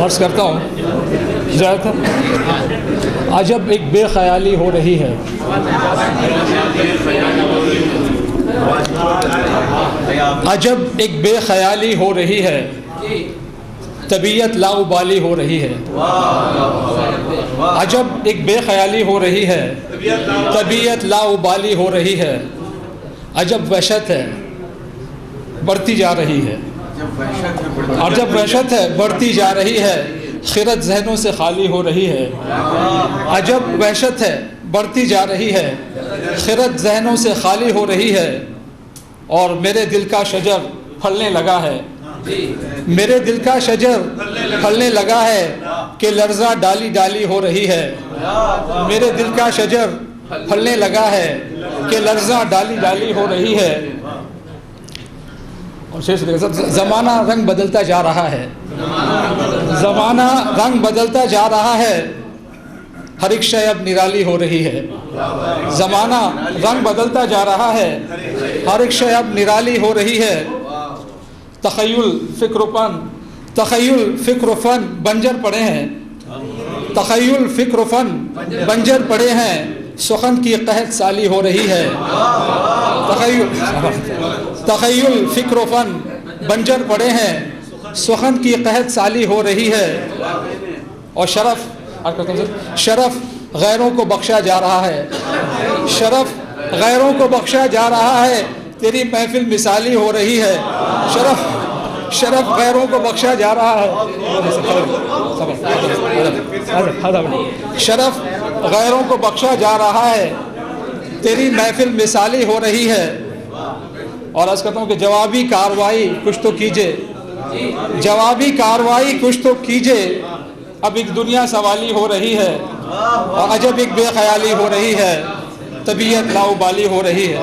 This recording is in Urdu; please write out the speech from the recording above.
عرض کرتا ہوں عجب ایک بے خیالی ہو رہی ہے، عجب ایک بے خیالی ہو رہی ہے، طبیعت لاؤبالی ہو رہی ہے۔ عجب ایک بے خیالی ہو رہی ہے، طبیعت لاؤبالی ہو رہی ہے۔ عجب وحشت ہے بڑھتی جا رہی ہے، عجب وحشت ہے بڑھتی جا رہی ہے، خرد ذہنوں سے خالی ہو رہی ہے۔ عجب وحشت ہے بڑھتی جا رہی ہے، خرد ذہنوں سے خالی ہو رہی ہے، اور میرے دل کا شجر پھلنے لگا ہے، میرے دل کا شجر پھلنے لگا ہے کہ لرزہ ڈالی ڈالی ہو رہی ہے۔ میرے دل کا شجر پھلنے لگا ہے کہ لرزہ ڈالی ڈالی ہو رہی ہے۔ اور زمانہ رنگ بدلتا جا رہا ہے، زمانہ رنگ بدلتا جا رہا ہے، ہر ایک شے اب نرالی ہو رہی ہے۔ زمانہ رنگ بدلتا جا رہا ہے، ہر ایک شے اب نرالی ہو رہی ہے۔ تخیل فکر و فن بنجر پڑے ہیں، تخیل فکر و فن بنجر پڑے ہیں، سخن کی قحط سالی ہو رہی ہے۔ تخیل فکر و فن بنجر پڑے ہیں، سخن کی قحط سالی ہو رہی ہے، اور شرف غیروں کو بخشا جا رہا ہے، شرف غیروں کو بخشا جا رہا ہے، تیری محفل مثالی ہو رہی ہے۔ شرف غیروں کو بخشا جا رہا ہے، شرف غیروں کو بخشا جا رہا ہے، تیری محفل مثالی ہو رہی ہے۔ اور عرض کرتا ہوں کہ جوابی کارروائی کچھ تو کیجئے، جوابی کارروائی کچھ تو کیجئے، اب ایک دنیا سوالی ہو رہی ہے، اور عجب ایک بے خیالی ہو رہی ہے، طبیعت لاؤبالی ہو رہی ہے۔